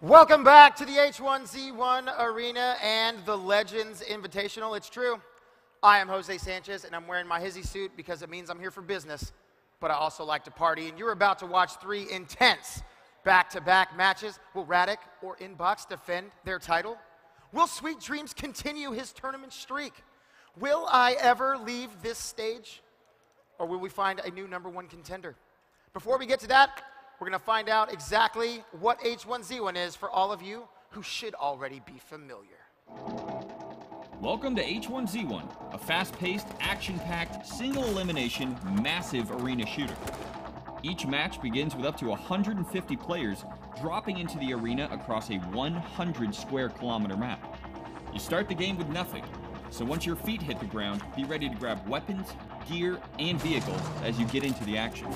Welcome back to the H1Z1 Arena and the Legends Invitational. It's true, I am Jose Sanchez, and I'm wearing my hizzy suit because it means I'm here for business, but I also like to party, and you're about to watch three intense back-to-back matches. Will Radic or Inbox defend their title? Will Sweet Dreams continue his tournament streak? Will I ever leave this stage? Or will we find a new #1 contender? Before we get to that, we're going to find out exactly what H1Z1 is for all of you who should already be familiar. Welcome to H1Z1, a fast-paced, action-packed, single-elimination, massive arena shooter. Each match begins with up to 150 players dropping into the arena across a 100-square-kilometer map. You start the game with nothing, so once your feet hit the ground, be ready to grab weapons, gear, and vehicles as you get into the action.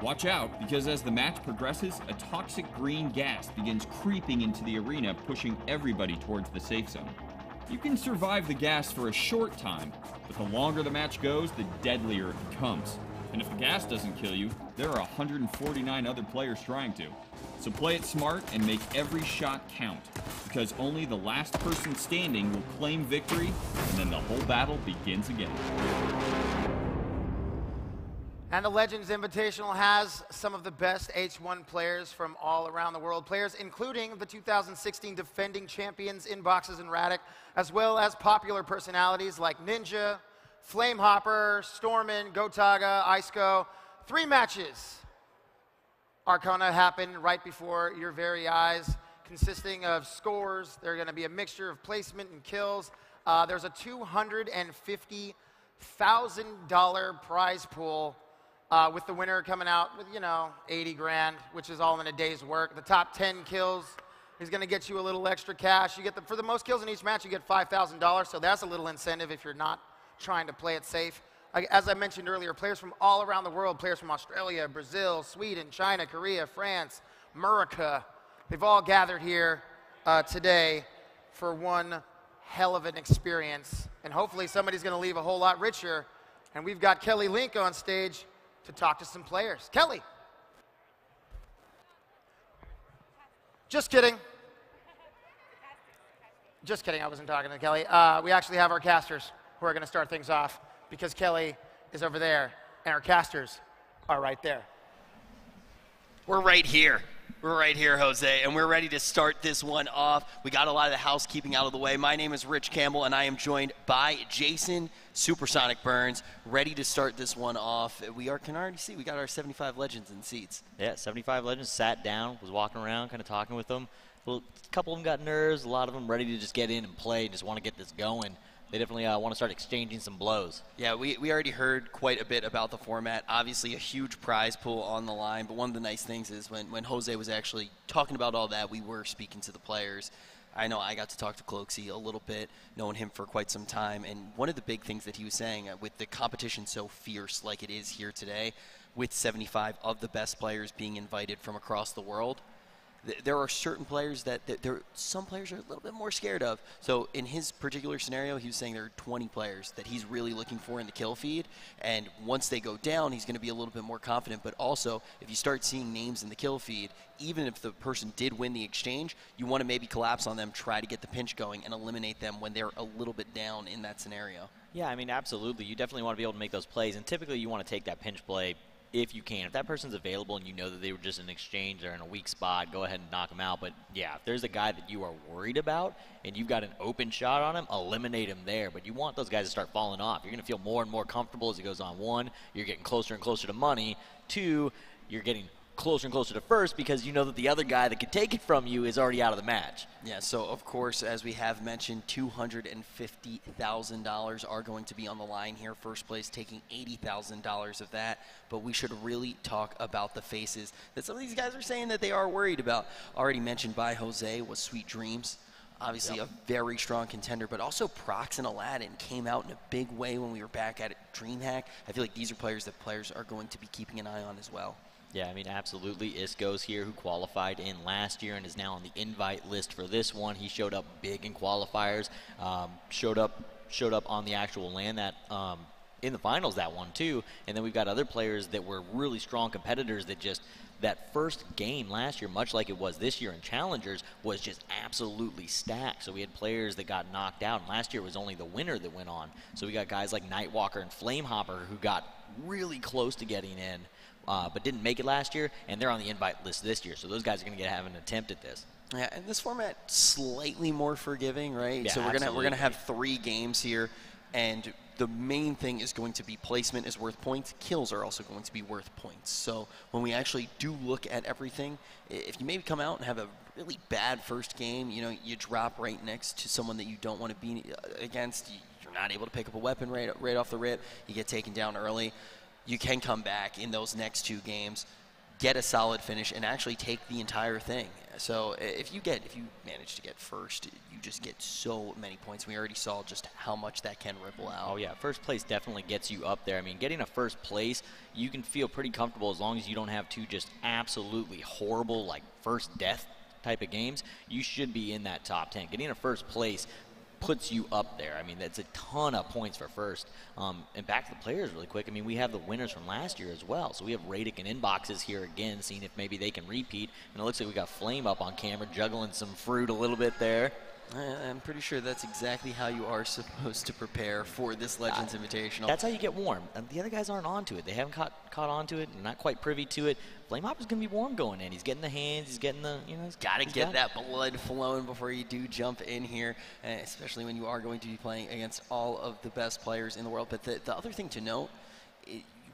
Watch out, because as the match progresses, a toxic green gas begins creeping into the arena, pushing everybody towards the safe zone. You can survive the gas for a short time, but the longer the match goes, the deadlier it becomes. And if the gas doesn't kill you, there are 149 other players trying to. So play it smart and make every shot count, because only the last person standing will claim victory, and then the whole battle begins again. And the Legends Invitational has some of the best H1 players from all around the world. Players including the 2016 defending champions Inboxes and Radic, as well as popular personalities like Ninja, Flamehopper, Stormin, Gotaga, Iceco. 3 matches are going to happen right before your very eyes, consisting of scores. They're going to be a mixture of placement and kills. There's a $250,000 prize pool, with the winner coming out with, 80 grand, which is all in a day's work. The top 10 kills is going to get you a little extra cash. You get for the most kills in each match, you get $5,000, so that's a little incentive if you're not trying to play it safe. As I mentioned earlier, players from all around the world, players from Australia, Brazil, Sweden, China, Korea, France, America, they've all gathered here today for one hell of an experience. And hopefully somebody's going to leave a whole lot richer. And we've got Kelly Link on stage to talk to some players. Kelly. Just kidding. Just kidding, I wasn't talking to Kelly. We actually have our casters who are going to start things off because Kelly is over there and our casters are right there. We're right here. We're right here, Jose, and we're ready to start this one off. We got a lot of the housekeeping out of the way. My name is Rich Campbell, and I am joined by Jason Supersonic Burns, ready to start this one off. Can already see we got our 75 legends in seats. Yeah, 75 legends sat down, was walking around, kind of talking with them. A couple of them got nerves, a lot of them ready to just get in and play, just want to get this going. They definitely want to start exchanging some blows. Yeah, we already heard quite a bit about the format. Obviously, a huge prize pool on the line. But one of the nice things is when Jose was actually talking about all that, we were speaking to the players. I know I got to talk to Cloaksy a little bit, knowing him for quite some time. And one of the big things that he was saying, with the competition so fierce like it is here today, with 75 of the best players being invited from across the world, there are certain players that some players are a little bit more scared of. So in his particular scenario, he was saying there are 20 players that he's really looking for in the kill feed. And once they go down, he's going to be a little bit more confident. But also, if you start seeing names in the kill feed, even if the person did win the exchange, you want to maybe collapse on them, try to get the pinch going, and eliminate them when they're a little bit down in that scenario. Yeah, I mean, absolutely. You definitely want to be able to make those plays. And typically, you want to take that pinch play if you can. If that person's available and you know that they were just in exchange, they're in a weak spot, go ahead and knock them out. But yeah, if there's a guy that you are worried about and you've got an open shot on him, eliminate him there. But you want those guys to start falling off. You're going to feel more and more comfortable as it goes on. 1, you're getting closer and closer to money. 2, you're getting closer and closer to first because you know that the other guy that could take it from you is already out of the match. Yeah, so of course, as we have mentioned, $250,000 are going to be on the line here. First place taking $80,000 of that, but we should really talk about the faces that some of these guys are saying that they are worried about. Already mentioned by Jose was Sweet Dreams. Obviously a very strong contender, but also Prox and Aladdin came out in a big way when we were back at DreamHack. I feel like these are players that players are going to be keeping an eye on as well. Yeah, I mean, absolutely. Isco's here, who qualified in last year and is now on the invite list for this one. He showed up big in qualifiers, showed up on the actual LAN that in the finals that one too. And then we've got other players that were really strong competitors that just that first game last year, much like it was this year in Challengers, was just absolutely stacked. So we had players that got knocked out, and last year it was only the winner that went on. So we got guys like Nightwalker and Flamehopper who got really close to getting in, but didn't make it last year, and they're on the invite list this year. So those guys are going to have an attempt at this. Yeah, and this format slightly more forgiving, right? Yeah, so we're absolutely. gonna have 3 games here, and the main thing is going to be placement is worth points. Kills are also going to be worth points. So when we actually do look at everything, if you maybe come out and have a really bad first game, you know, you drop right next to someone that you don't want to be against, you're not able to pick up a weapon right off the rip, you get taken down early, you can come back in those next 2 games, get a solid finish, and actually take the entire thing. So if you manage to get first, you just get so many points. We already saw just how much that can ripple out. Oh yeah, first place definitely gets you up there. I mean, getting a first place, you can feel pretty comfortable as long as you don't have 2 just absolutely horrible, like first death type of games. You should be in that top 10. Getting a first place puts you up there. I mean, that's a ton of points for first. And back to the players really quick. I mean, we have the winners from last year as well. So we have Radic and Inboxes here again, seeing if maybe they can repeat. And it looks like we got Flame up on camera, juggling some fruit a little bit there. I'm pretty sure that's exactly how you are supposed to prepare for this Legends Invitational. That's how you get warm. And the other guys aren't onto it. They haven't caught on to it. They're not quite privy to it. Flamehopper's going to be warm going in. He's getting the hands. He's getting the, you know, he's got to get that blood flowing before you do jump in here, especially when you are going to be playing against all of the best players in the world. But the other thing to note,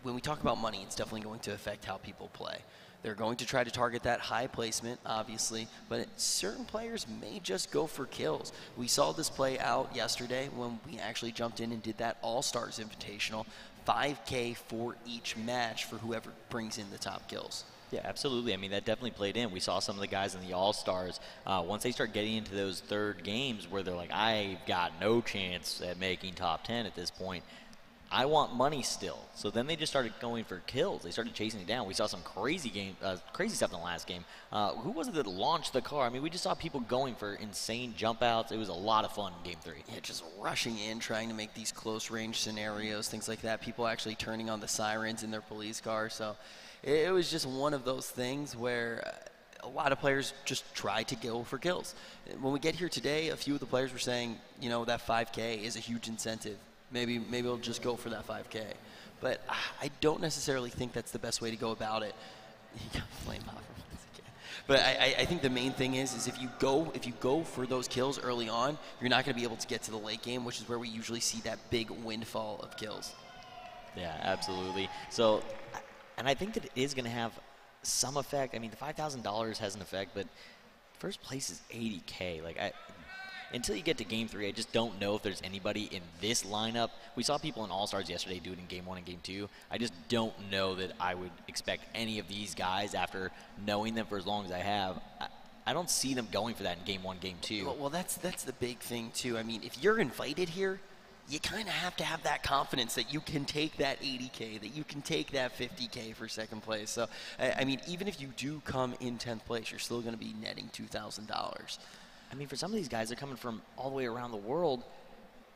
when we talk about money, it's definitely going to affect how people play. They're going to try to target that high placement, obviously, but certain players may just go for kills. We saw this play out yesterday when we actually jumped in and did that All-Stars Invitational, 5K for each match for whoever brings in the top kills. Yeah, absolutely. I mean, that definitely played in. We saw some of the guys in the All-Stars, once they start getting into those third games where they're like, I've got no chance at making top 10 at this point, I want money still. So then they just started going for kills. They started chasing it down. We saw some crazy stuff in the last game. Who was it that launched the car? I mean, we just saw people going for insane jump outs. It was a lot of fun in Game 3. Yeah, just rushing in, trying to make these close range scenarios, things like that. People actually turning on the sirens in their police cars. So it was just one of those things where a lot of players just try to go for kills. When we get here today, a few of the players were saying, you know, that 5K is a huge incentive. Maybe we'll just go for that 5K. But I don't necessarily think that's the best way to go about it. Flame off once again. But I think the main thing is if you go for those kills early on, you're not going to be able to get to the late game, which is where we usually see that big windfall of kills. Yeah, absolutely. So, and I think that it is going to have some effect. I mean, the $5,000 has an effect, but first place is $80K. Like, until you get to Game 3, I just don't know if there's anybody in this lineup. We saw people in All-Stars yesterday do it in Game 1 and Game 2. I just don't know that I would expect any of these guys, after knowing them for as long as I have, I don't see them going for that in Game 1, Game 2. Well, that's the big thing, too. I mean, if you're invited here, you kind of have to have that confidence that you can take that 80K, that you can take that 50K for second place. So, I mean, even if you do come in 10th place, you're still going to be netting $2,000. I mean, for some of these guys, they're coming from all the way around the world.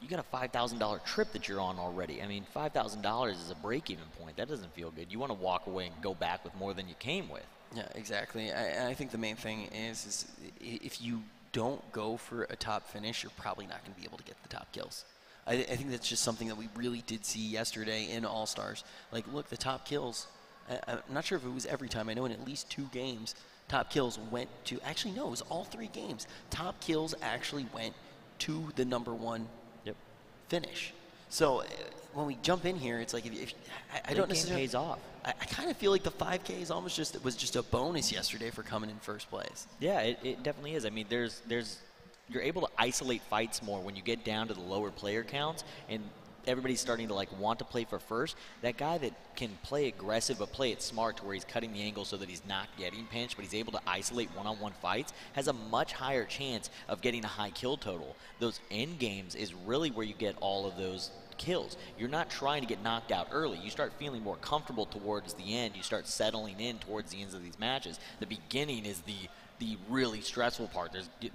You got a $5,000 trip that you're on already. I mean, $5,000 is a break-even point. That doesn't feel good. You want to walk away and go back with more than you came with. Yeah, exactly. I think the main thing is if you don't go for a top finish, you're probably not going to be able to get the top kills. I think that's just something that we really did see yesterday in All-Stars. Like, look, the top kills, I'm not sure if it was every time. I know in at least 2 games, top kills went to, actually no, it was all 3 games. Top kills actually went to the #1 finish. So when we jump in here, it's like if I don't necessarily pays off. I kind of feel like the 5K is almost was just a bonus yesterday for coming in first place. Yeah, it definitely is. I mean, you're able to isolate fights more when you get down to the lower player counts, and everybody's starting to want to play for first. That guy that can play aggressive but play it smart to where he's cutting the angle so that he's not getting pinched, but he's able to isolate one-on-one fights, has a much higher chance of getting a high kill total. Those end games is really where you get all of those kills. You're not trying to get knocked out early. You start feeling more comfortable towards the end. You start settling in towards the ends of these matches. The beginning is the the really stressful part.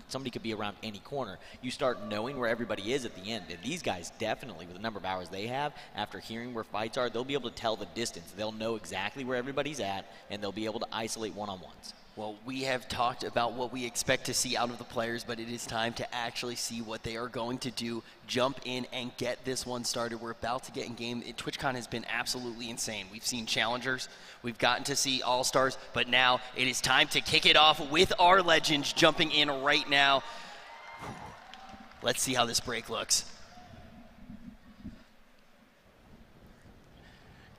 Somebody could be around any corner. You start knowing where everybody is at the end. And these guys definitely, with the number of hours they have, after hearing where fights are, they'll be able to tell the distance. They'll know exactly where everybody's at, and they'll be able to isolate one-on-ones. Well, we have talked about what we expect to see out of the players, but it is time to actually see what they are going to do. Jump in and get this one started. We're about to get in game. TwitchCon has been absolutely insane. We've seen challengers, we've gotten to see all-stars, but now it is time to kick it off with our legends jumping in right now. Let's see how this break looks.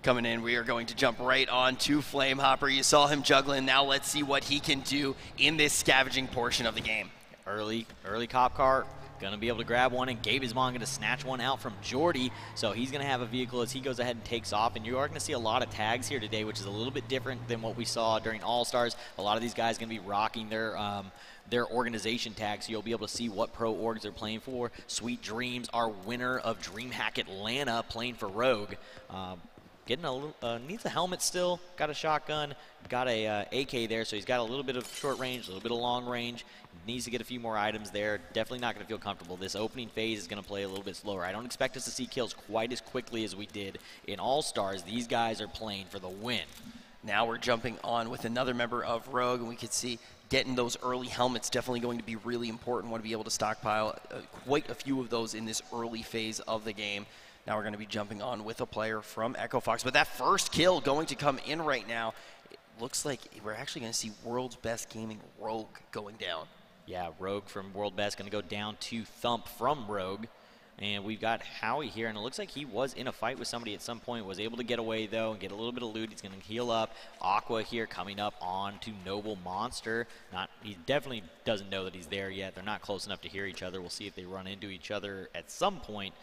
Coming in, we are going to jump right on to Flamehopper. You saw him juggling. Now let's see what he can do in this scavenging portion of the game. Early cop car, gonna be able to grab one, and Gabe is gonna snatch one out from Jordy. So he's gonna have a vehicle as he goes ahead and takes off. And you are gonna see a lot of tags here today, which is a little bit different than what we saw during All-Stars. A lot of these guys gonna be rocking their organization tags, so you'll be able to see what pro orgs they're playing for. Sweet Dreams, our winner of DreamHack Atlanta, playing for Rogue. Getting a little, needs a helmet still, got a shotgun, got a AK there, so he's got a little bit of short range, a little bit of long range, needs to get a few more items there. Definitely not going to feel comfortable. This opening phase is going to play a little bit slower. I don't expect us to see kills quite as quickly as we did in All-Stars. These guys are playing for the win. Now we're jumping on with another member of Rogue, and we can see getting those early helmets definitely going to be really important. Want to be able to stockpile quite a few of those in this early phase of the game. Now we're going to be jumping on with a player from Echo Fox. But that first kill going to come in right now. It looks like we're actually going to see World's Best Gaming Rogue going down. Yeah, Rogue from World Best going to go down to Thump from Rogue. And we've got Howie here, and it looks like he was in a fight with somebody at some point, was able to get away, though, and get a little bit of loot. He's going to heal up. Aqua here coming up on to Noble Monster. He definitely doesn't know that he's there yet. They're not close enough to hear each other. We'll see if they run into each other at some point.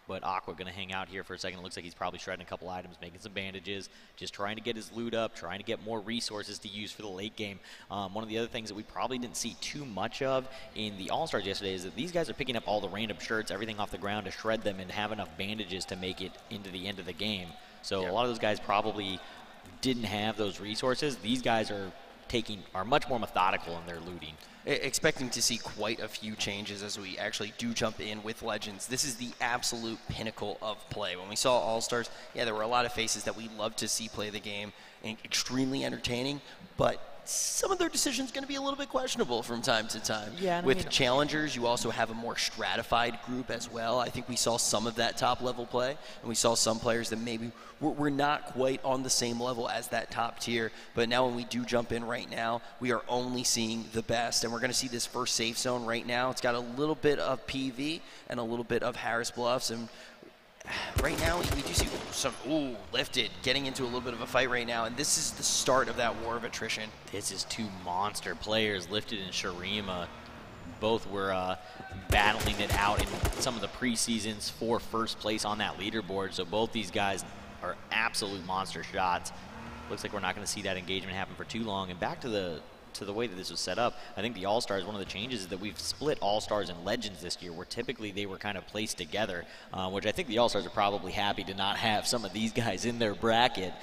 But Aqua going to hang out here for a second. It looks like he's probably shredding a couple items, making some bandages, just trying to get his loot up, trying to get more resources to use for the late game. One of the other things that we probably didn't see too much of in the All-Stars yesterday is that these guys are picking up all the random shirts, everything off the ground to shred them and have enough bandages to make it into the end of the game. So a lot of those guys probably didn't have those resources. These guys are much more methodical in their looting. Expecting to see quite a few changes as we actually do jump in with Legends. This is the absolute pinnacle of play. When we saw All-Stars, yeah, there were a lot of faces that we love to see play the game, and extremely entertaining, but some of their decisions going to be a little bit questionable from time to time. Yeah, with challengers, you also have a more stratified group as well. I think we saw some of that top-level play, and we saw some players that maybe were not quite on the same level as that top tier. But now when we do jump in right now, we are only seeing the best, and we're going to see this first safe zone right now. It's got a little bit of PV and a little bit of Harris Bluffs, and right now, we do see some, lifted, getting into a little bit of a fight right now, and this is the start of that war of attrition. This is two monster players, Lifted and Sharima. Both were battling it out in some of the preseasons for first place on that leaderboard, so both these guys are absolute monster shots. Looks like we're not going to see that engagement happen for too long, and back to the way that this was set up, I think the All-Stars, one of the changes is that we've split All-Stars and Legends this year, where typically they were kind of placed together, which I think the All-Stars are probably happy to not have some of these guys in their bracket.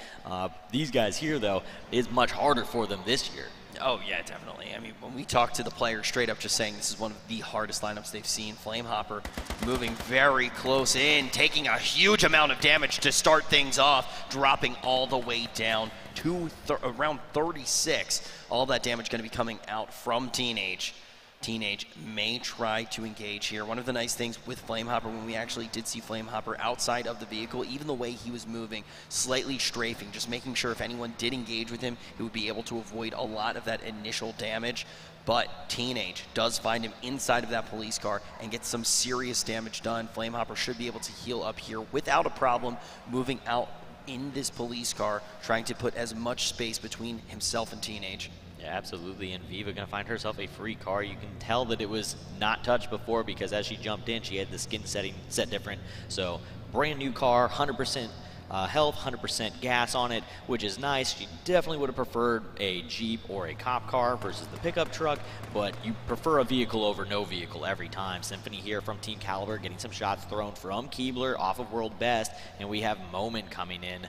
These guys here, though, is much harder for them this year. Oh, yeah, definitely. I mean, when we talk to the players straight up just saying this is one of the hardest lineups they've seen, Flamehopper moving very close in, taking a huge amount of damage to start things off, dropping all the way down to around 36. All that damage going to be coming out from Teenage. Teenage may try to engage here. One of the nice things with Flamehopper, when we actually did see Flamehopper outside of the vehicle, even the way he was moving, slightly strafing, just making sure if anyone did engage with him, he would be able to avoid a lot of that initial damage. But Teenage does find him inside of that police car and gets some serious damage done. Flamehopper should be able to heal up here without a problem, moving out in this police car, trying to put as much space between himself and Teenage. Yeah, absolutely, and Viva going to find herself a free car. You can tell that it was not touched before because as she jumped in, she had the skin setting set different. So brand new car, 100% health, 100% gas on it, which is nice. She definitely would have preferred a Jeep or a cop car versus the pickup truck, but you prefer a vehicle over no vehicle every time. Symphony here from Team Caliber getting some shots thrown from Keebler off of World Best, and we have Moment coming in.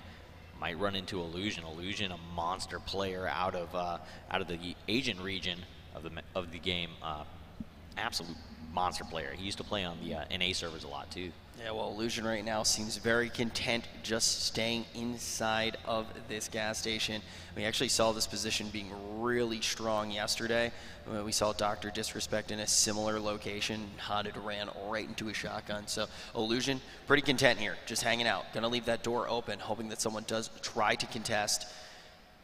Might run into Illusion. Illusion, a monster player out of the Asian region of the game. Absolute monster player. He used to play on the NA servers a lot too. Yeah, well, Illusion right now seems very content just staying inside of this gas station. We actually saw this position being really strong yesterday. We saw Dr. Disrespect in a similar location. Haunted ran right into his shotgun. So Illusion, pretty content here, just hanging out. Gonna leave that door open, hoping that someone does try to contest.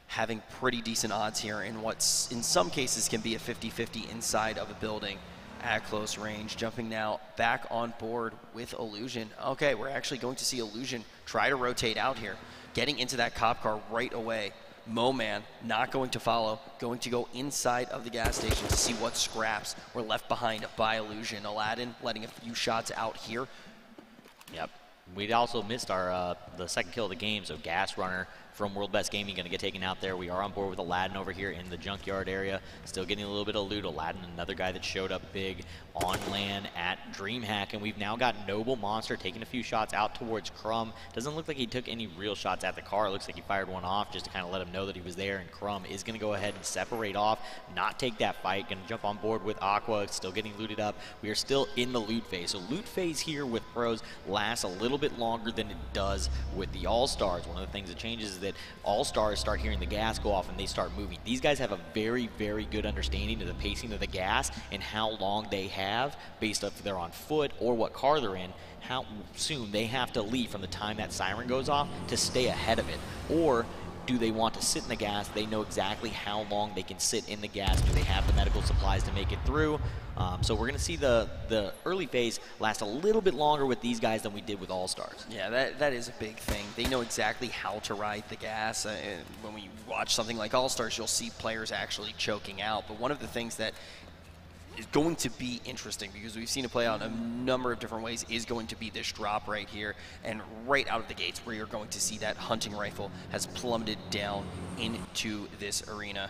Having pretty decent odds here in what's in some cases can be a 50-50 inside of a building at close range. Jumping now back on board with Illusion. Okay, we're actually going to see Illusion try to rotate out here, getting into that cop car right away. Moman not going to follow, going to go inside of the gas station to see what scraps were left behind by Illusion. Aladdin letting a few shots out here. Yep. We'd also missed our the second kill of the game, so Gas Runner from World Best Gaming going to get taken out there. We are on board with Aladdin over here in the junkyard area, still getting a little bit of loot. Aladdin, another guy that showed up big on land at DreamHack, and we've now got Noble Monster taking a few shots out towards Crumb. Doesn't look like he took any real shots at the car. It looks like he fired one off just to kind of let him know that he was there, and Crumb is going to go ahead and separate off, not take that fight, going to jump on board with Aqua, still getting looted up. We are still in the loot phase, so loot phase here with pros lasts a little bit longer than it does with the All-Stars. One of the things that changes is that All-Stars start hearing the gas go off and they start moving. These guys have a very, very good understanding of the pacing of the gas and how long they have based off if they're on foot or what car they're in, how soon they have to leave from the time that siren goes off to stay ahead of it. Or do they want to sit in the gas? They know exactly how long they can sit in the gas. Do they have the medical supplies to make it through? So we're going to see the early phase last a little bit longer with these guys than we did with All-Stars. Yeah, that is a big thing. They know exactly how to ride the gas. When we watch something like All-Stars, you'll see players actually choking out. But one of the things that is going to be interesting, because we've seen it play out in a number of different ways, is going to be this drop right here. And right out of the gates where you're going to see that hunting rifle has plummeted down into this arena.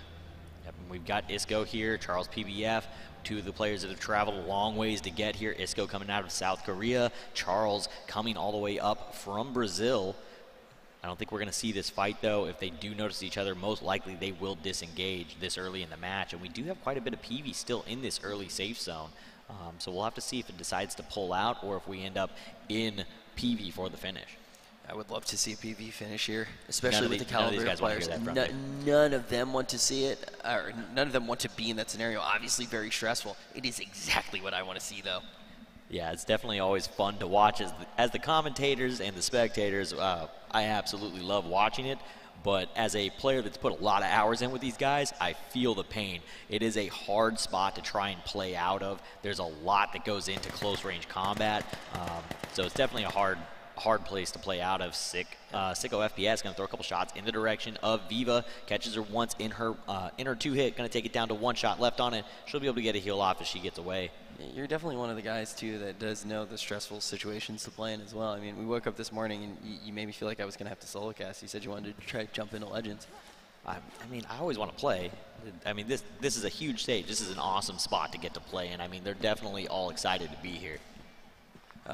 Yep, and we've got Isco here, Charles PBF, two of the players that have traveled a long ways to get here. Isco coming out of South Korea, Charles coming all the way up from Brazil. I don't think we're going to see this fight, though. If they do notice each other, most likely they will disengage this early in the match. And we do have quite a bit of PV still in this early safe zone. So we'll have to see if it decides to pull out or if we end up in PV for the finish. I would love to see a PV finish here, especially with the caliber of players. None of them want to see it, or none of them want to be in that scenario. Obviously very stressful. It is exactly what I want to see, though. Yeah, it's definitely always fun to watch as the commentators and the spectators. I absolutely love watching it, but as a player that's put a lot of hours in with these guys, I feel the pain. It is a hard spot to try and play out of. There's a lot that goes into close range combat, so it's definitely a hard place to play out of. Sicko FPS going to throw a couple shots in the direction of Viva. Catches her once in her two-hit. Going to take it down to one shot left on it. She'll be able to get a heal off as she gets away. You're definitely one of the guys, too, that does know the stressful situations to play in as well. I mean, we woke up this morning and you made me feel like I was going to have to solo cast. You said you wanted to try to jump into Legends. I mean, I always want to play. I mean, this is a huge stage. This is an awesome spot to get to play, and I mean, they're definitely all excited to be here.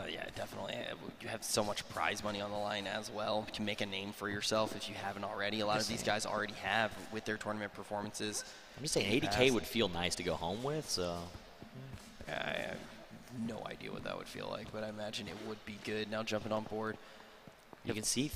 Yeah, definitely. You have so much prize money on the line as well. You can make a name for yourself if you haven't already. A lot of these guys already have with their tournament performances. I'm just saying 80K would feel nice to go home with, so. I have no idea what that would feel like, but I imagine it would be good. Now jumping on board. You can see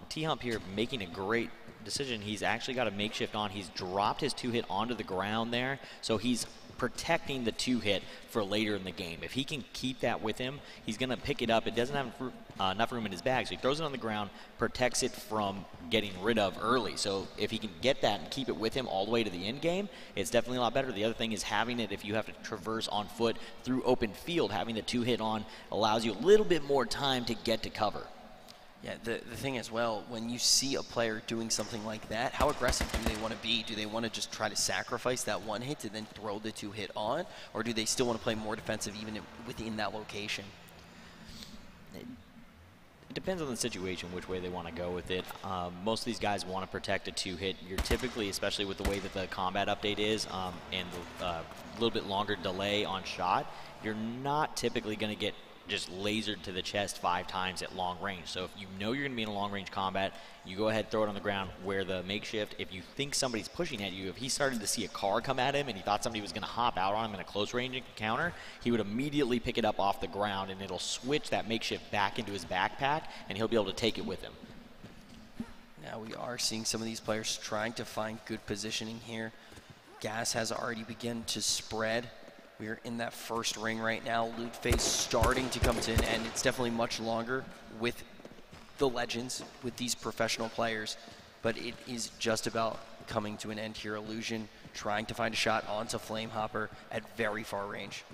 T-Hump here making a great decision. He's actually got a makeshift on. He's dropped his two-hit onto the ground there, so he's protecting the two-hit for later in the game. If he can keep that with him, he's going to pick it up. It doesn't have enough room in his bag, so he throws it on the ground, protects it from getting rid of early. So if he can get that and keep it with him all the way to the end game, it's definitely a lot better. The other thing is having it, if you have to traverse on foot through open field, having the two-hit on allows you a little bit more time to get to cover. Yeah, the thing as well, when you see a player doing something like that, how aggressive do they want to be? Do they want to just try to sacrifice that one hit to then throw the two hit on? Or do they still want to play more defensive even within that location? It depends on the situation, which way they want to go with it. Most of these guys want to protect a two-hit. You're typically, especially with the way that the combat update is and the little bit longer delay on shot, you're not typically going to get just lasered to the chest 5 times at long range. So if you know you're going to be in a long range combat, you go ahead, throw it on the ground, wear the makeshift. If you think somebody's pushing at you, if he started to see a car come at him and he thought somebody was going to hop out on him in a close range encounter, he would immediately pick it up off the ground, and it'll switch that makeshift back into his backpack, and he'll be able to take it with him. Now we are seeing some of these players trying to find good positioning here. Gas has already begun to spread. We're in that first ring right now. Loot phase starting to come to an end. It's definitely much longer with the legends, with these professional players, but it is just about coming to an end here. Illusion trying to find a shot onto Flamehopper at very far range.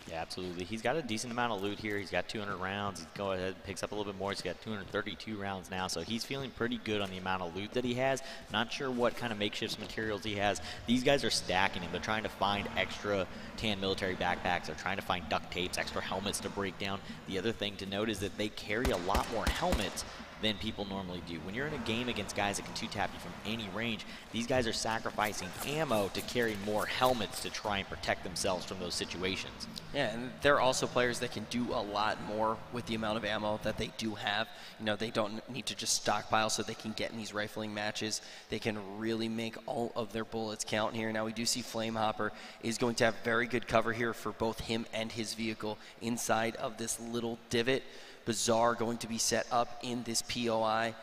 Yeah, absolutely. He's got a decent amount of loot here. He's got 200 rounds. He go ahead, picks up a little bit more. He's got 232 rounds now, so he's feeling pretty good on the amount of loot that he has. Not sure what kind of makeshift materials he has. These guys are stacking him. They're trying to find extra tan military backpacks. They're trying to find duct tapes, extra helmets to break down. The other thing to note is that they carry a lot more helmets than people normally do. When you're in a game against guys that can two-tap you from any range, these guys are sacrificing ammo to carry more helmets to try and protect themselves from those situations. Yeah, and they're also players that can do a lot more with the amount of ammo that they do have. You know, they don't need to just stockpile so they can get in these rifling matches. They can really make all of their bullets count here. Now we do see Flamehopper is going to have very good cover here for both him and his vehicle inside of this little divot. Bazaar going to be set up in this POI.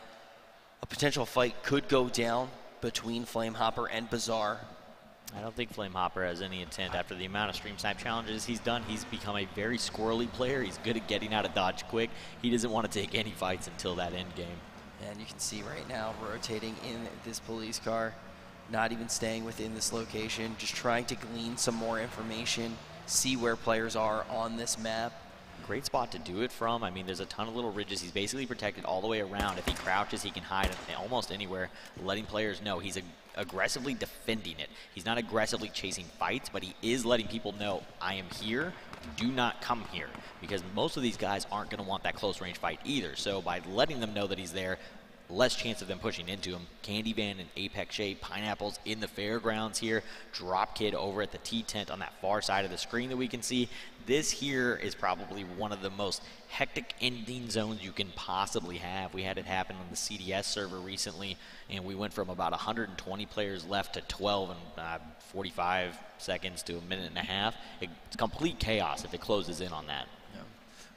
A potential fight could go down between Flamehopper and Bazaar. I don't think Flamehopper has any intent. After the amount of stream snipe challenges he's done, he's become a very squirrely player. He's good at getting out of dodge quick. He doesn't want to take any fights until that end game. And you can see right now rotating in this police car, not even staying within this location, just trying to glean some more information, see where players are on this map. Great spot to do it from. I mean, there's a ton of little ridges. He's basically protected all the way around. If he crouches, he can hide almost anywhere, letting players know he's aggressively defending it. He's not aggressively chasing fights, but he is letting people know, I am here, do not come here. Because most of these guys aren't going to want that close range fight either. So by letting them know that he's there, less chance of them pushing into him. Candy Van and Apex Shade, Pineapples in the fairgrounds here. Drop Kid over at the T-tent on that far side of the screen that we can see. This here is probably one of the most hectic ending zones you can possibly have. We had it happen on the CDS server recently, and we went from about 120 players left to 12 in 45 seconds to a minute and a half. It's complete chaos if it closes in on that.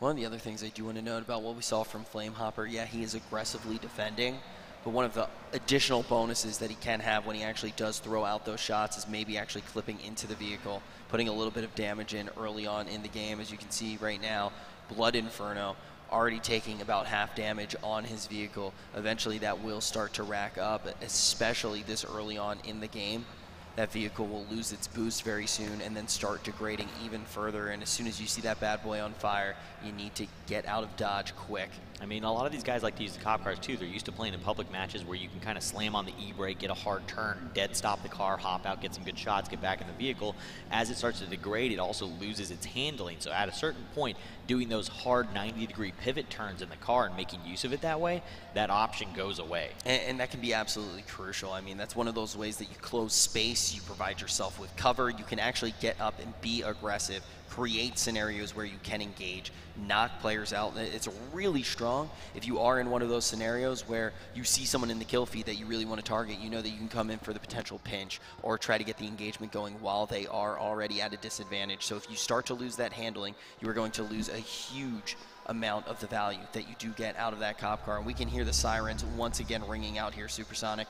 One of the other things I do want to note about what we saw from Flamehopper, yeah, he is aggressively defending, but one of the additional bonuses that he can have when he actually does throw out those shots is maybe actually clipping into the vehicle, putting a little bit of damage in early on in the game. As you can see right now, Blood Inferno already taking about half damage on his vehicle. Eventually that will start to rack up, especially this early on in the game. That vehicle will lose its boost very soon and then start degrading even further. And as soon as you see that bad boy on fire, you need to get out of dodge quick. I mean, a lot of these guys like to use the cop cars too. They're used to playing in public matches where you can kind of slam on the e-brake, get a hard turn, dead stop the car, hop out, get some good shots, get back in the vehicle. As it starts to degrade, it also loses its handling. So at a certain point, doing those hard 90-degree pivot turns in the car and making use of it that way, that option goes away. And that can be absolutely crucial. I mean, that's one of those ways that you close space, you provide yourself with cover, you can actually get up and be aggressive, create scenarios where you can engage, knock players out. It's really strong if you are in one of those scenarios where you see someone in the kill feed that you really want to target. You know that you can come in for the potential pinch or try to get the engagement going while they are already at a disadvantage. So if you start to lose that handling, you are going to lose a huge amount of the value that you do get out of that cop car. And we can hear the sirens once again ringing out here, Supersonic.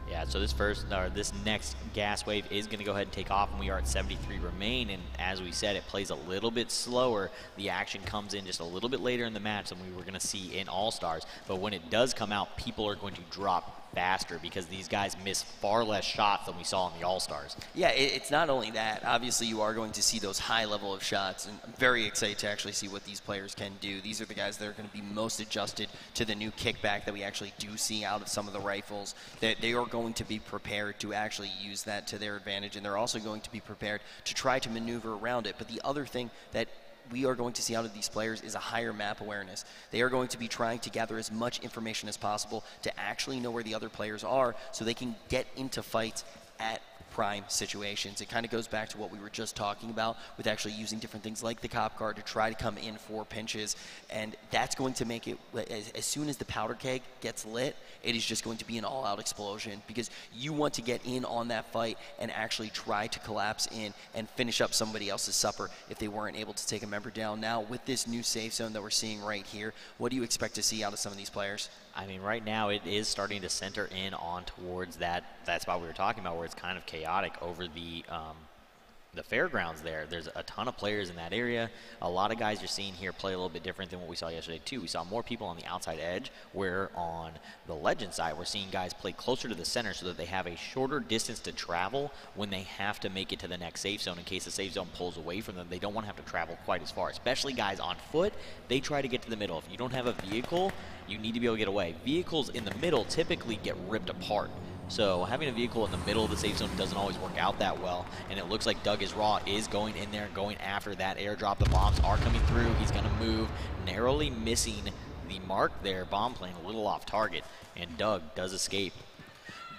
Yeah, so this next gas wave is going to go ahead and take off, and we are at 73 remain, and as we said, it plays a little bit slower. The action comes in just a little bit later in the match than we were going to see in All-Stars, but when it does come out, people are going to drop faster because these guys miss far less shots than we saw in the All-Stars. Yeah, it's not only that. Obviously, you are going to see those high level of shots, and I'm very excited to actually see what these players can do. These are the guys that are going to be most adjusted to the new kickback that we actually do see out of some of the rifles. That they are going to be prepared to actually use that to their advantage, and they're also going to be prepared to try to maneuver around it. But the other thing that we are going to see out of these players is a higher map awareness. They are going to be trying to gather as much information as possible to actually know where the other players are so they can get into fights at prime situations. It kind of goes back to what we were just talking about with actually using different things like the cop car to try to come in for pinches, and that's going to make it, as soon as the powder keg gets lit, it is just going to be an all-out explosion, because you want to get in on that fight and actually try to collapse in and finish up somebody else's supper if they weren't able to take a member down. Now, with this new safe zone that we're seeing right here, what do you expect to see out of some of these players? I mean, right now it is starting to center in on towards that spot we were talking about, where it's kind of chaotic over the fairgrounds there. There's a ton of players in that area. A lot of guys you're seeing here play a little bit different than what we saw yesterday too. We saw more people on the outside edge, where on the Legend side we're seeing guys play closer to the center so that they have a shorter distance to travel when they have to make it to the next safe zone. In case the safe zone pulls away from them, they don't want to have to travel quite as far. Especially guys on foot, they try to get to the middle. If you don't have a vehicle, you need to be able to get away. Vehicles in the middle typically get ripped apart. So having a vehicle in the middle of the safe zone doesn't always work out that well, and it looks like Doug is Raw is going in there, going after that airdrop. The bombs are coming through. He's going to move, narrowly missing the mark there. Bomb plane a little off target, and Doug does escape.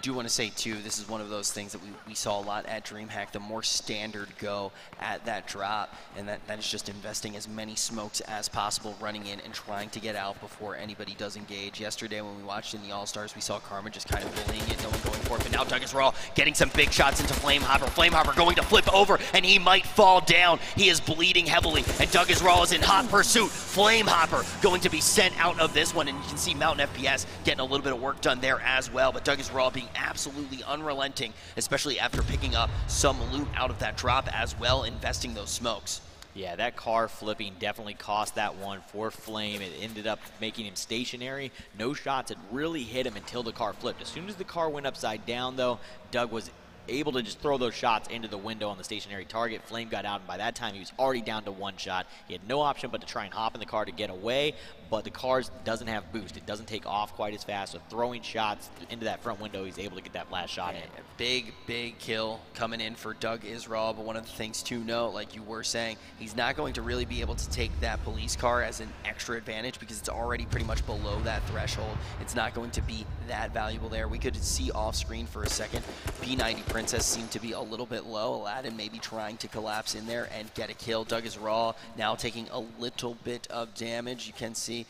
Do want to say too, this is one of those things that we saw a lot at DreamHack, the more standard go at that drop, and that is just investing as many smokes as possible, running in and trying to get out before anybody does engage. Yesterday when we watched in the All-Stars, we saw Karma just kind of bullying it, no one going for it, but now Doug is Raw getting some big shots into Flamehopper. Flamehopper going to flip over, and he might fall down. He is bleeding heavily, and Doug is Raw is in hot pursuit. Flamehopper going to be sent out of this one, and you can see Mountain FPS getting a little bit of work done there as well, but Doug is Raw being absolutely unrelenting, especially after picking up some loot out of that drop as well, investing those smokes. Yeah, that car flipping definitely cost that one for Flame. It ended up making him stationary. No shots had really hit him until the car flipped. As soon as the car went upside down, though, Doug was able to just throw those shots into the window on the stationary target. Flame got out, and by that time he was already down to one shot. He had no option but to try and hop in the car to get away, but the car doesn't have boost. It doesn't take off quite as fast, so throwing shots into that front window, he's able to get that last shot in. Big kill coming in for Doug Israel, but one of the things to note, like you were saying, he's not going to really be able to take that police car as an extra advantage because it's already pretty much below that threshold. It's not going to be that valuable there. We could see off screen for a second, P90 Princess seemed to be a little bit low. Aladdin maybe trying to collapse in there and get a kill. Doug is Raw now taking a little bit of damage. You can see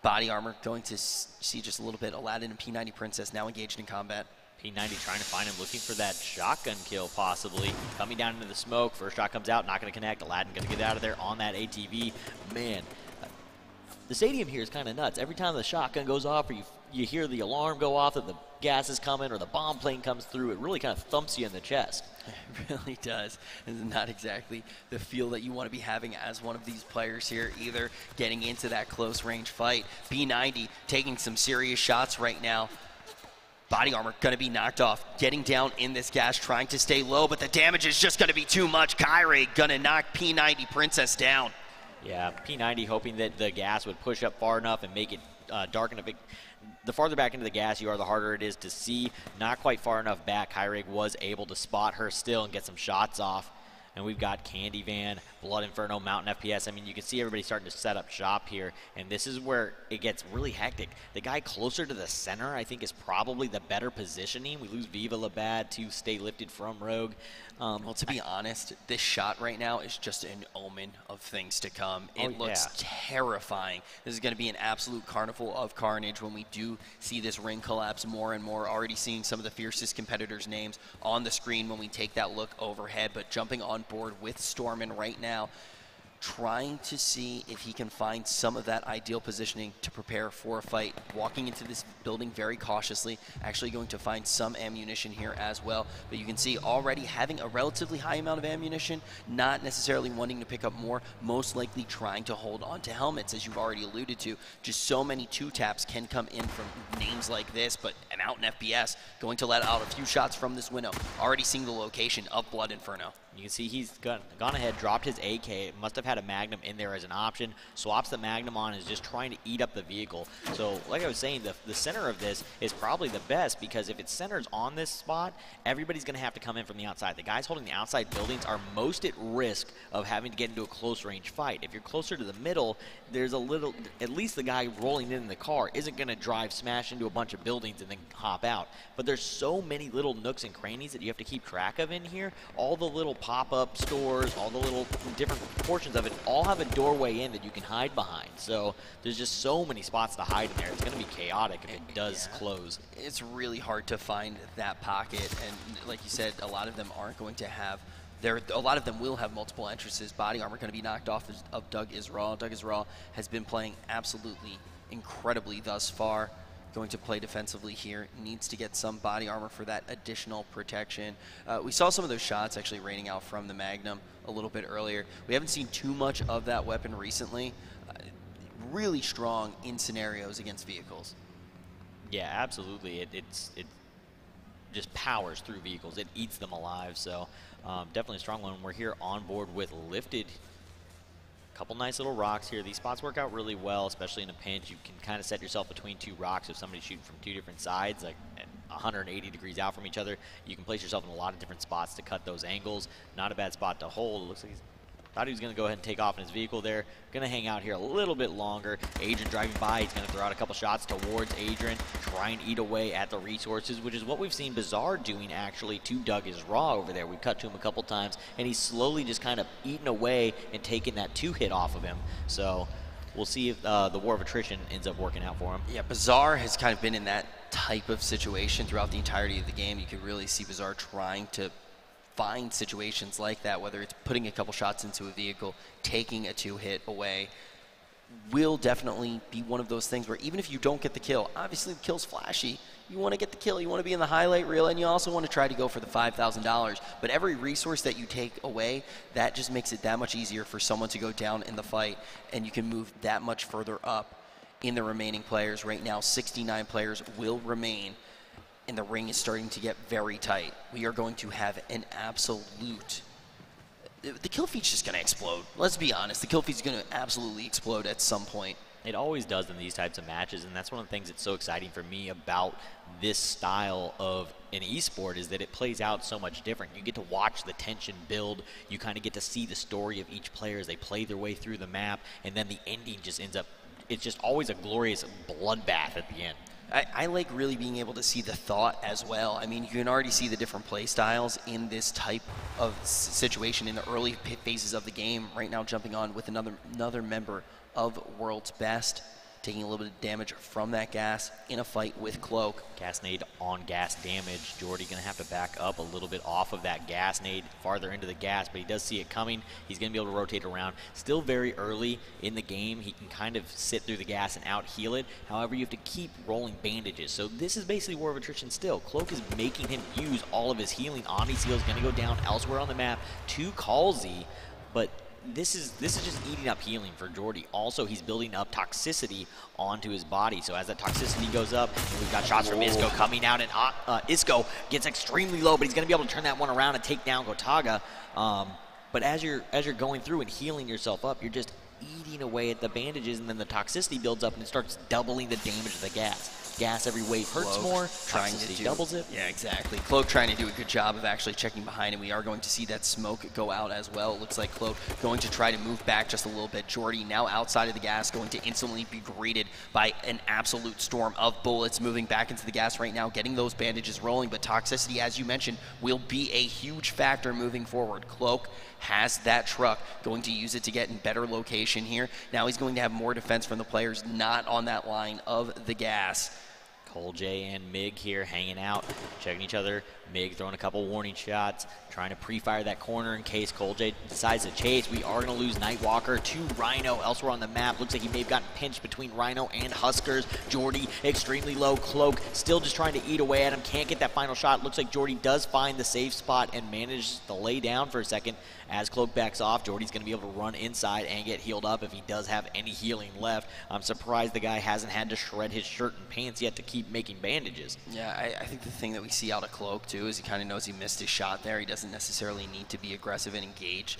body armor going to see just a little bit. Aladdin and P90 Princess now engaged in combat. P90 trying to find him, looking for that shotgun kill possibly. Coming down into the smoke, first shot comes out, not going to connect. Aladdin going to get out of there on that ATV. Man, the stadium here is kind of nuts. Every time the shotgun goes off or you hear the alarm go off that the gas is coming or the bomb plane comes through, it really kind of thumps you in the chest. It really does. It's not exactly the feel that you want to be having as one of these players here either, getting into that close range fight. B90 taking some serious shots right now. Body armor going to be knocked off, getting down in this gas, trying to stay low, but the damage is just going to be too much. Kyrie going to knock P90 Princess down. Yeah, P90 hoping that the gas would push up far enough and make it darken a bit. The farther back into the gas you are, the harder it is to see. Not quite far enough back. Kyrig was able to spot her still and get some shots off. And we've got Candy Van, Blood Inferno, Mountain FPS. I mean, you can see everybody starting to set up shop here, and this is where it gets really hectic. The guy closer to the center, I think, is probably the better positioning. We lose Viva Labad to stay lifted from Rogue. Well, to be honest, this shot right now is just an omen of things to come. It looks terrifying. This is going to be an absolute carnival of carnage when we do see this ring collapse more and more. Already seeing some of the fiercest competitors' names on the screen when we take that look overhead, but jumping on board with Stormin right now, trying to see if he can find some of that ideal positioning to prepare for a fight. Walking into this building very cautiously, actually going to find some ammunition here as well. But you can see already having a relatively high amount of ammunition, not necessarily wanting to pick up more, most likely trying to hold on to helmets, as you've already alluded to. Just so many two-taps can come in from names like this, but Mountain FPS going to let out a few shots from this window. Already seeing the location of Blood Inferno. You can see he's gone ahead, dropped his AK, must have had a Magnum in there as an option, swaps the Magnum on, is just trying to eat up the vehicle. So like I was saying, the center of this is probably the best, because if it centers on this spot, everybody's going to have to come in from the outside. The guys holding the outside buildings are most at risk of having to get into a close range fight. If you're closer to the middle, there's a little, at least the guy rolling in the car isn't going to drive smash into a bunch of buildings and then hop out. But there's so many little nooks and crannies that you have to keep track of in here. All the little pop-up stores, all the little different portions of it all have a doorway in that you can hide behind. So there's just so many spots to hide in there. It's going to be chaotic if it does close. It's really hard to find that pocket, and like you said, a lot of them aren't going to have a lot of them will have multiple entrances. Body armor going to be knocked off of Doug Israel. Doug Israel has been playing absolutely incredibly thus far. Going to play defensively here, needs to get some body armor for that additional protection. We saw some of those shots actually raining out from the Magnum a little bit earlier. We haven't seen too much of that weapon recently. Really strong in scenarios against vehicles. Yeah, absolutely. It just powers through vehicles. It eats them alive. So definitely a strong one. We're here on board with Lifted. Couple nice little rocks here. These spots work out really well, especially in a pinch. You can kind of set yourself between two rocks if somebody's shooting from two different sides, like 180 degrees out from each other. You can place yourself in a lot of different spots to cut those angles. Not a bad spot to hold. It looks like thought he was going to go ahead and take off in his vehicle there. Going to hang out here a little bit longer. Adrian driving by. He's going to throw out a couple shots towards Adrian, try and eat away at the resources, which is what we've seen Bizarre doing actually to Doug is Raw over there. We've cut to him a couple times, and he's slowly just kind of eating away and taking that 2-hit off of him. So we'll see if the war of attrition ends up working out for him. Yeah, Bizarre has kind of been in that type of situation throughout the entirety of the game. You can really see Bizarre trying to find situations like that, whether it's putting a couple shots into a vehicle, taking a 2-hit away, will definitely be one of those things where even if you don't get the kill, obviously the kill's flashy. You want to get the kill, you want to be in the highlight reel, and you also want to try to go for the $5,000. But every resource that you take away, that just makes it that much easier for someone to go down in the fight, and you can move that much further up in the remaining players. Right now, 69 players will remain, and the ring is starting to get very tight. We are going to have an absolute... The kill feed's just going to explode. Let's be honest. The kill feed's going to absolutely explode at some point. It always does in these types of matches, and that's one of the things that's so exciting for me about this style of an esport is that it plays out so much different. You get to watch the tension build. You kind of get to see the story of each player as they play their way through the map, and then the ending just ends up... It's just always a glorious bloodbath at the end. I like really being able to see the thought as well. I mean, you can already see the different play styles in this type of situation in the early phases of the game. Right now, jumping on with another member of World's Best, taking a little bit of damage from that gas in a fight with Cloak. Gas nade on gas damage. Jordy going to have to back up a little bit off of that gas nade farther into the gas, but he does see it coming. He's going to be able to rotate around. Still very early in the game. He can kind of sit through the gas and out heal it. However, you have to keep rolling bandages. So this is basically War of Attrition still. Cloak is making him use all of his healing. Omni-Seal is going to go down elsewhere on the map to Calzy, but this is just eating up healing for Jordy. Also, he's building up toxicity onto his body. So as that toxicity goes up, and we've got shots from Isco coming out, and Isco gets extremely low, but he's going to be able to turn that one around and take down Gotaga. But as you're going through and healing yourself up, you're just eating away at the bandages, and then the toxicity builds up and it starts doubling the damage of the gas. Gas every wave hurts Cloak more, trying toxicity to doubles it. Yeah, exactly. Cloak trying to do a good job of actually checking behind, and we are going to see that smoke go out as well. It looks like Cloak going to try to move back just a little bit. Jordy now outside of the gas, going to instantly be greeted by an absolute storm of bullets moving back into the gas right now, getting those bandages rolling, but toxicity, as you mentioned, will be a huge factor moving forward. Cloak has that truck, going to use it to get in better location here. Now he's going to have more defense from the players not on that line of the gas. Cole J and Mig here hanging out, checking each other. Mig throwing a couple warning shots, trying to pre-fire that corner in case Cole J decides to chase. We are going to lose Nightwalker to Rhino elsewhere on the map. Looks like he may have gotten pinched between Rhino and Huskers. Jordy extremely low. Cloak still just trying to eat away at him. Can't get that final shot. Looks like Jordy does find the safe spot and manages to lay down for a second. As Cloak backs off, Jordy's going to be able to run inside and get healed up if he does have any healing left. I'm surprised the guy hasn't had to shred his shirt and pants yet to keep making bandages. Yeah, I think the thing that we see out of Cloak, too, is he kind of knows he missed his shot there. He doesn't necessarily need to be aggressive and engage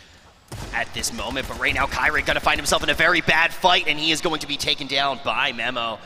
at this moment. But right now, Kyrie going to find himself in a very bad fight, and he is going to be taken down by Memo.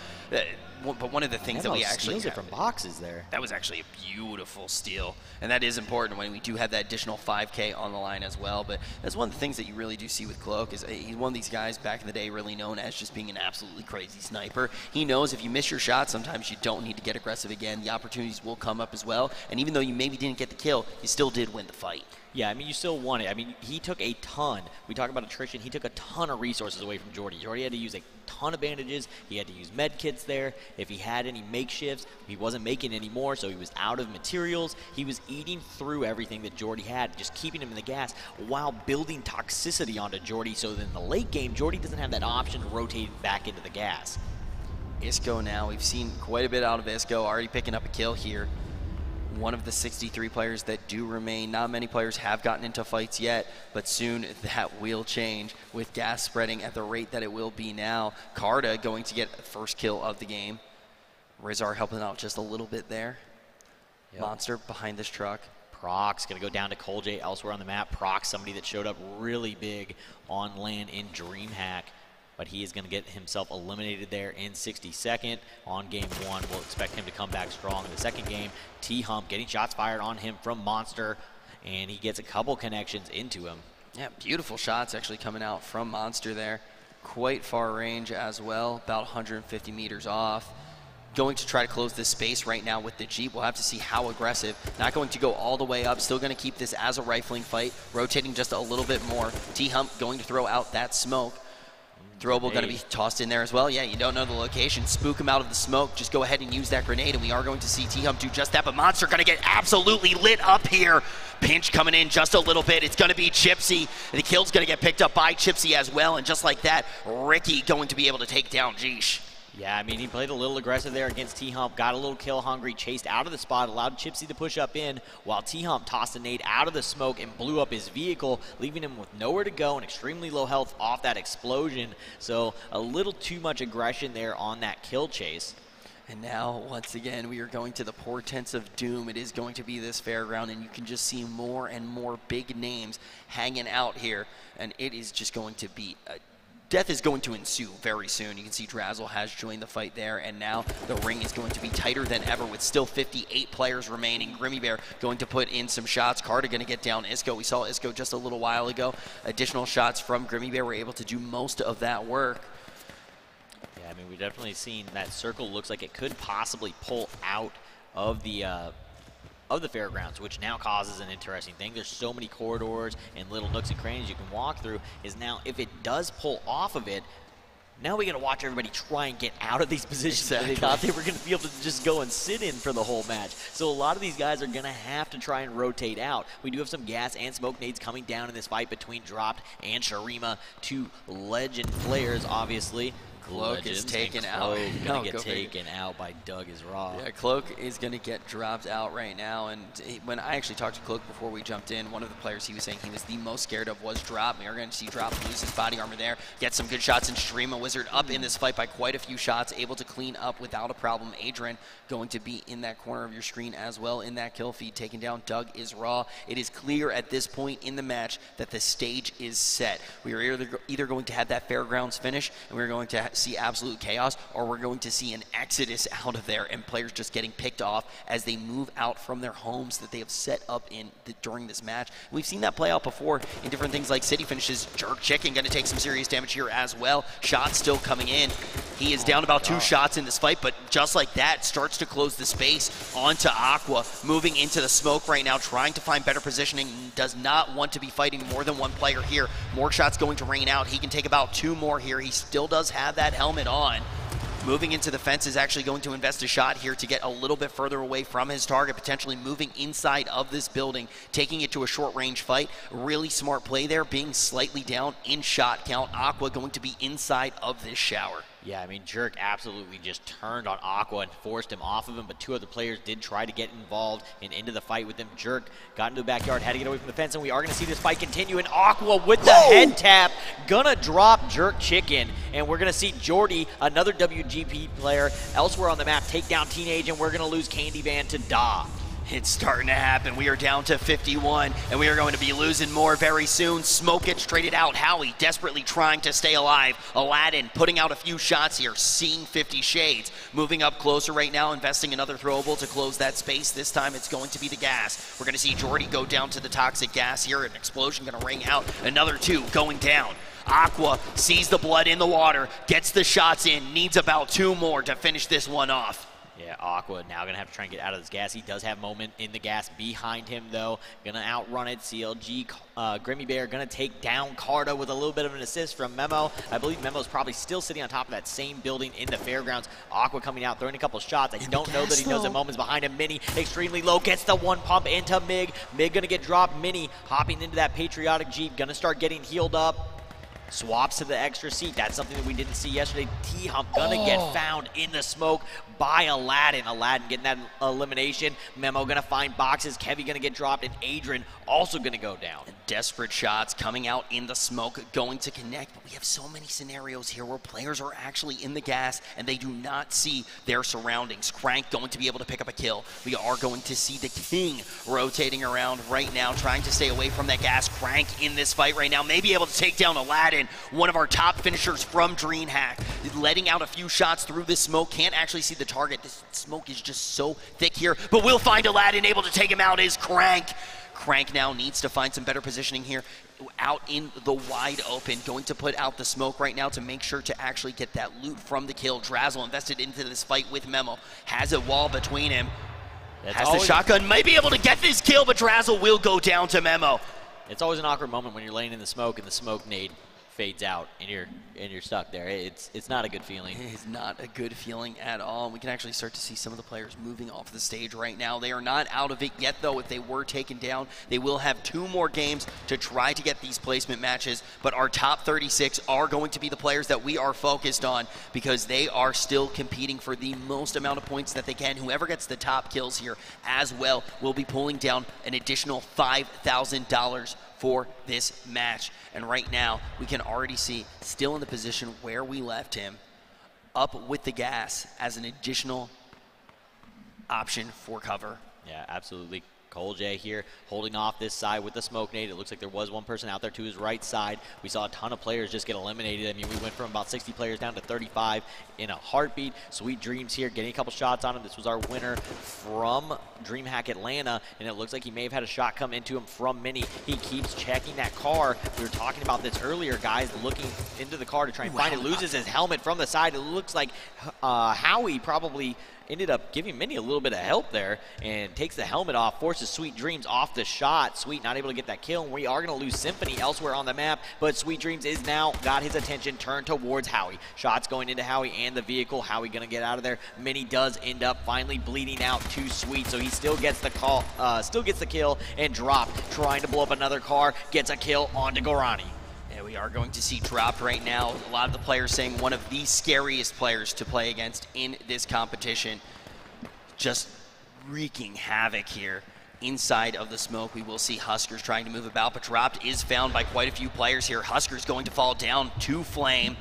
But one of the things that we actually steals it from boxes there. That was actually a beautiful steal, and that is important when we do have that additional 5K on the line as well. But that's one of the things that you really do see with Cloak is he's one of these guys back in the day really known as just being an absolutely crazy sniper. He knows if you miss your shot, sometimes you don't need to get aggressive again. The opportunities will come up as well, and even though you maybe didn't get the kill, you still did win the fight. Yeah, I mean, you still won it. I mean, he took a ton. We talk about attrition. He took a ton of resources away from Jordy. Jordy had to use a ton of bandages. He had to use med kits there. If he had any makeshifts, he wasn't making any more, so he was out of materials. He was eating through everything that Jordy had, just keeping him in the gas while building toxicity onto Jordy, so that in the late game, Jordy doesn't have that option to rotate back into the gas. Isco now, we've seen quite a bit out of Isco, already picking up a kill here. One of the 63 players that do remain. Not many players have gotten into fights yet, but soon that will change with gas spreading at the rate that it will be now. Carta going to get the first kill of the game. Rizar helping out just a little bit there. Yep. Monster behind this truck. Proc's going to go down to Cole J elsewhere on the map. Proc, somebody that showed up really big on land in DreamHack, but he is going to get himself eliminated there in 62nd on game 1. We'll expect him to come back strong in the second game. T-Hump getting shots fired on him from Monster, and he gets a couple connections into him. Yeah, beautiful shots actually coming out from Monster there. Quite far range as well, about 150 meters off. Going to try to close this space right now with the Jeep. We'll have to see how aggressive. Not going to go all the way up. Still going to keep this as a rifling fight. Rotating just a little bit more. T-Hump going to throw out that smoke. Throwable going to be tossed in there as well. Yeah, you don't know the location. Spook him out of the smoke. Just go ahead and use that grenade, and we are going to see T-Hump do just that. But Monster going to get absolutely lit up here. Pinch coming in just a little bit. It's going to be Chipsy. The kill's going to get picked up by Chipsy as well. And just like that, Ricky going to be able to take down Jeesh. Yeah, I mean, he played a little aggressive there against T-Hump, got a little kill hungry, chased out of the spot, allowed Chipsy to push up in, while T-Hump tossed a nade out of the smoke and blew up his vehicle, leaving him with nowhere to go and extremely low health off that explosion. So a little too much aggression there on that kill chase. And now, once again, we are going to the portents of doom. It is going to be this fairground, and you can just see more and more big names hanging out here, and it is just going to be death is going to ensue very soon. You can see Drazzle has joined the fight there, and now the ring is going to be tighter than ever with still 58 players remaining. Grimmy Bear going to put in some shots. Carter going to get down Isco. We saw Isco just a little while ago. Additional shots from Grimmy Bear were able to do most of that work. Yeah, I mean, we've definitely seen that circle looks like it could possibly pull out of the fairgrounds, which now causes an interesting thing. There's so many corridors and little nooks and crannies you can walk through, is now if it does pull off of it, now we got to watch everybody try and get out of these positions that they thought they were going to be able to just go and sit in for the whole match. So a lot of these guys are going to have to try and rotate out. We do have some gas and smoke nades coming down in this fight between Dropped and Sharima, two legend players, obviously. Cloak is taken out. Gonna get taken out by Doug is raw. Yeah, Cloak is going to get dropped out right now. And when I actually talked to Cloak before we jumped in, one of the players he was saying he was the most scared of was Drop. We are going to see Drop lose his body armor there, get some good shots, and Sharima Wizard up in this fight by quite a few shots, able to clean up without a problem. Adrian going to be in that corner of your screen as well in that kill feed, taking down Doug is raw. It is clear at this point in the match that the stage is set. We are either going to have that fairgrounds finish, and we're going to see absolute chaos, or we're going to see an exodus out of there and players just getting picked off as they move out from their homes that they have set up in during this match. We've seen that play out before in different things like city finishes. Jerk Chicken going to take some serious damage here as well. Shots still coming in. He is down about 2 shots in this fight, but just like that, starts to close the space onto Aqua, moving into the smoke right now, trying to find better positioning, does not want to be fighting more than one player here. More shots going to rain out. He can take about 2 more here. He still does have that helmet on. Moving into the fence is actually going to invest a shot here to get a little bit further away from his target, potentially moving inside of this building, taking it to a short range fight. Really smart play there, being slightly down in shot count. Aqua going to be inside of this shower. Yeah, I mean, Jerk absolutely just turned on Aqua and forced him off of him, but two other players did try to get involved and into the fight with him. Jerk got into the backyard, had to get away from the fence, and we are going to see this fight continue. And Aqua with the head tap, gonna drop Jerk Chicken, and we're going to see Jordy, another WGP player, elsewhere on the map, take down Teenage, and we're going to lose Candy Van to Da. It's starting to happen. We are down to 51, and we are going to be losing more very soon. Smoke gets traded out. Howie desperately trying to stay alive. Aladdin putting out a few shots here, seeing 50 Shades. Moving up closer right now, investing another throwable to close that space. This time it's going to be the gas. We're going to see Jordy go down to the toxic gas here. An explosion going to ring out. Another two going down. Aqua sees the blood in the water, gets the shots in, needs about two more to finish this one off. Yeah, Aqua now going to have to try and get out of this gas. He does have Moment in the gas behind him, though. Going to outrun it. CLG, Grimmy Bear going to take down Cardo with a little bit of an assist from Memo. I believe Memo's probably still sitting on top of that same building in the fairgrounds. Aqua coming out, throwing a couple shots. I don't know that he knows that Moment's behind him. Mini extremely low, gets the one pump into Mig. Mig going to get dropped. Mini hopping into that Patriotic Jeep, going to start getting healed up. Swaps to the extra seat. That's something that we didn't see yesterday. T-Hump gonna get found in the smoke by Aladdin. Aladdin getting that elimination. Memo gonna find boxes. Kevy gonna get dropped, and Adrian also gonna go down. Desperate shots coming out in the smoke, going to connect. But we have so many scenarios here where players are actually in the gas and they do not see their surroundings. Crank going to be able to pick up a kill. We are going to see the King rotating around right now, trying to stay away from that gas. Crank in this fight right now, may be able to take down Aladdin, one of our top finishers from DreamHack. Letting out a few shots through this smoke, can't actually see the target. This smoke is just so thick here, but we'll find Aladdin. Able to take him out is Crank. Crank now needs to find some better positioning here out in the wide open. Going to put out the smoke right now to make sure to actually get that loot from the kill. Drazzle invested into this fight with Memo. Has a wall between him. Has the shotgun. May be able to get this kill, but Drazzle will go down to Memo. It's always an awkward moment when you're laying in the smoke and the smoke nade fades out and you're stuck there. It's not a good feeling. It is not a good feeling at all. We can actually start to see some of the players moving off the stage right now. They are not out of it yet, though. If they were taken down, they will have 2 more games to try to get these placement matches. But our top 36 are going to be the players that we are focused on because they are still competing for the most amount of points that they can. Whoever gets the top kills here as well will be pulling down an additional $5,000 for this match. And right now, we can already see, still in the position where we left him, up with the gas as an additional option for cover. Yeah, absolutely. Cole J here holding off this side with the smoke nade. It looks like there was one person out there to his right side. We saw a ton of players just get eliminated. I mean, we went from about 60 players down to 35 in a heartbeat. Sweet Dreams here getting a couple shots on him. This was our winner from DreamHack Atlanta, and it looks like he may have had a shot come into him from Mini. He keeps checking that car. We were talking about this earlier, guys, looking into the car to try and find it. Loses his helmet from the side. It looks like Howie probably ended up giving Mini a little bit of help there and takes the helmet off, forces Sweet Dreams off the shot. Sweet not able to get that kill, and we are going to lose Symphony elsewhere on the map, but Sweet Dreams is now got his attention turned towards Howie. Shots going into Howie and the vehicle. Howie going to get out of there. Mini does end up finally bleeding out to Sweet, so he still gets the call, still gets the kill and drop, trying to blow up another car, gets a kill onto Gorani. We are going to see dropped right now. A lot of the players saying one of the scariest players to play against in this competition. Just wreaking havoc here inside of the smoke. We will see Huskers trying to move about, but dropped is found by quite a few players here. Huskers going to fall down to Flame.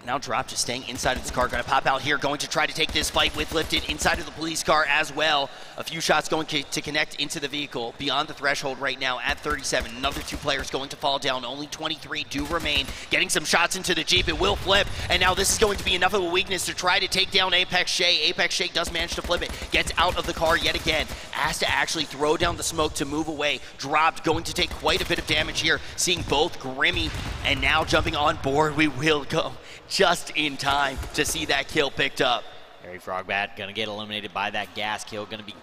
Now Drop just staying inside of this car. Going to pop out here, going to try to take this fight with Lifted inside of the police car as well. A few shots going to connect into the vehicle. Beyond the threshold right now at 37. Another 2 players going to fall down. Only 23 do remain. Getting some shots into the Jeep. It will flip. And now this is going to be enough of a weakness to try to take down Apex Shay. Apex Shay does manage to flip it. Gets out of the car yet again. Has to actually throw down the smoke to move away. Dropped, going to take quite a bit of damage here. Seeing both Grimmy and now jumping on board. We will go just in time to see that kill picked up. Harry Frogbat gonna get eliminated by that gas kill. Gonna be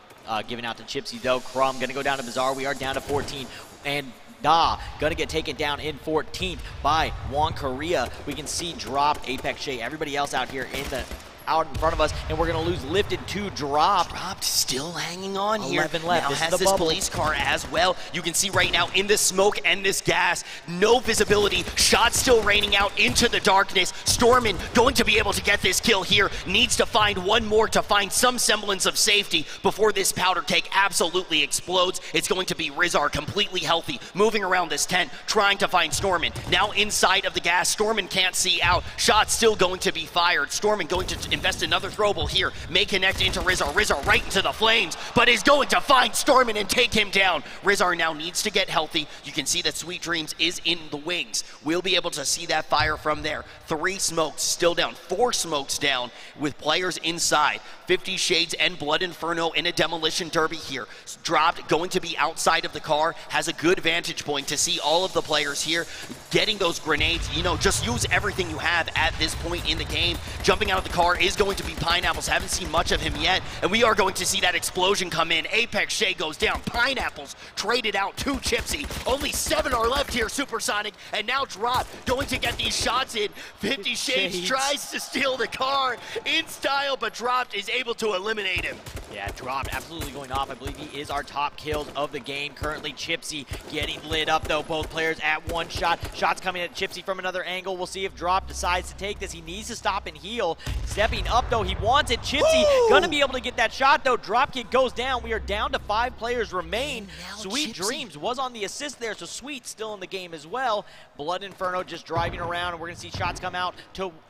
given out to Chipsy though. Crumb gonna go down to Bizarre. We are down to 14. And Da gonna get taken down in 14th by Juan Korea. We can see Drop, Apex Shay, everybody else out here in the out in front of us, and we're going to lose lifted to drop. Dropped, still hanging on here. 11 left. Now This has is the this bubble. police car as well. You can see right now in this smoke and this gas, no visibility. Shots still raining out into the darkness. Stormin going to be able to get this kill here. Needs to find one more to find some semblance of safety before this powder keg absolutely explodes. It's going to be Rizar, completely healthy, moving around this tent, trying to find Stormin. Now inside of the gas, Stormin can't see out. Shots still going to be fired. Stormin going to invest another throwable here. May connect into Rizar. Rizar right into the flames, but is going to find Stormin and take him down. Rizar now needs to get healthy. You can see that Sweet Dreams is in the wings. We'll be able to see that fire from there. 3 smokes still down, 4 smokes down with players inside. 50 Shades and Blood Inferno in a demolition derby here. Dropped, going to be outside of the car, has a good vantage point to see all of the players here getting those grenades. You know, just use everything you have at this point in the game. Jumping out of the car is going to be Pineapples. Haven't seen much of him yet, and we are going to see that explosion come in. Apex Shade goes down. Pineapples traded out to Chipsy. Only 7 are left here, Supersonic, and now Drop going to get these shots in. 50 Shades tries to steal the car in style, but Dropped is able to eliminate him. Yeah, Dropped absolutely going off. I believe he is our top kills of the game. Currently, Chipsy getting lit up, though. Both players at one shot. Shots coming at Chipsy from another angle. We'll see if Drop decides to take this. He needs to stop and heal. Stepping up, though. He wants it. Chipsy gonna be able to get that shot, though. Dropkick goes down. We are down to 5 players remain. Sweet Chipsy Dreams was on the assist there, so Sweet still in the game as well. Blood Inferno just driving around, and we're gonna see shots come out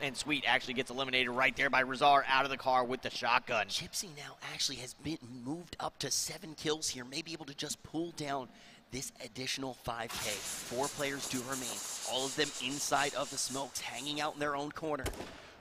and Sweet actually gets eliminated right there by Rizar out of the car with the shotgun. Chipsy now actually has been moved up to 7 kills here, may be able to just pull down this additional 5K. 4 players do remain, all of them inside of the smokes, hanging out in their own corner.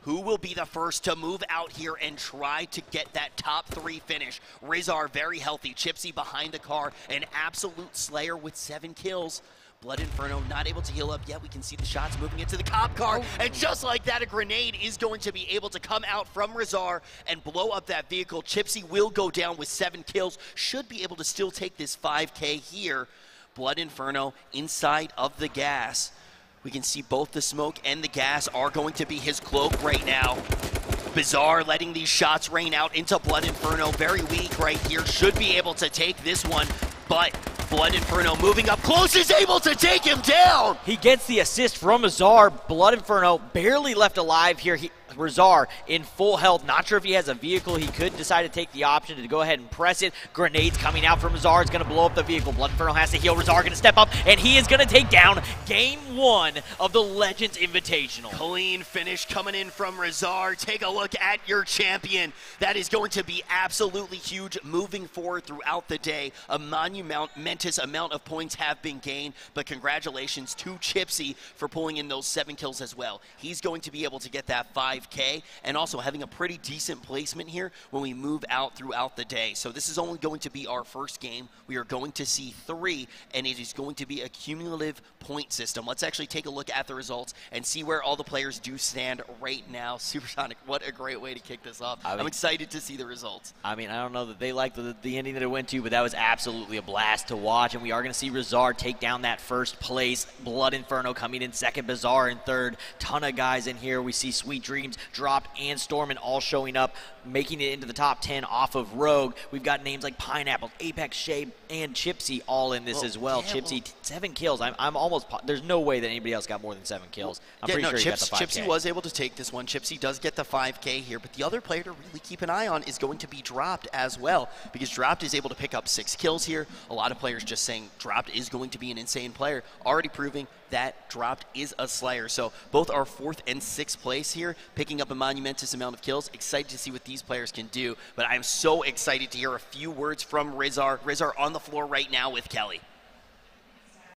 Who will be the first to move out here and try to get that top 3 finish? Rizar very healthy, Chipsy behind the car, an absolute slayer with 7 kills. Blood Inferno not able to heal up yet. We can see the shots moving into the cop car. And just like that, a grenade is going to be able to come out from Rizar and blow up that vehicle. Chipsy will go down with 7 kills. Should be able to still take this 5K here. Blood Inferno inside of the gas. We can see both the smoke and the gas are going to be his cloak right now. Bizarre letting these shots rain out into Blood Inferno. Very weak right here. Should be able to take this one, but Blood Inferno moving up close is able to take him down. He gets the assist from Rizar. Blood Inferno barely left alive here. Rizar in full health. Not sure if he has a vehicle. He could decide to take the option to go ahead and press it. Grenades coming out from Rizar. It's going to blow up the vehicle. Blood Inferno has to heal. Rizar going to step up, and he is going to take down Game 1 of the Legends Invitational. Clean finish coming in from Rizar. Take a look at your champion. That is going to be absolutely huge moving forward throughout the day. A monumentous amount of points have been gained, but congratulations to Chipsy for pulling in those 7 kills as well. He's going to be able to get that 5K and also having a pretty decent placement here when we move out throughout the day. So this is only going to be our first game. We are going to see 3, and it is going to be a cumulative point system. Let's actually take a look at the results and see where all the players do stand right now. Supersonic, what a great way to kick this off. I'm excited to see the results. I mean, I don't know that they like the ending that it went to, but that was absolutely a blast to watch, and we are going to see Rizar take down that first place. Blood Inferno coming in second, Bizarre in third. Ton of guys in here. We see Sweet Dreams, Dropped, and Stormin all showing up, making it into the top 10 off of Rogue. We've got names like Pineapple, Apex Shade, and Chipsy all in this as well. Yeah, Chipsy, 7 kills. I'm almost, there's no way that anybody else got more than 7 kills. I'm pretty sure he got the 5K. Chipsy was able to take this one. Chipsy does get the 5K here, but the other player to really keep an eye on is going to be Dropped as well, because Dropped is able to pick up 6 kills here. A lot of players just saying Dropped is going to be an insane player, already proving that Dropped is a slayer. So both our 4th and 6th place here, picking up a monumentous amount of kills. Excited to see what these players can do, but I'm so excited to hear a few words from Rizar. Rizar on the floor right now with Kelly.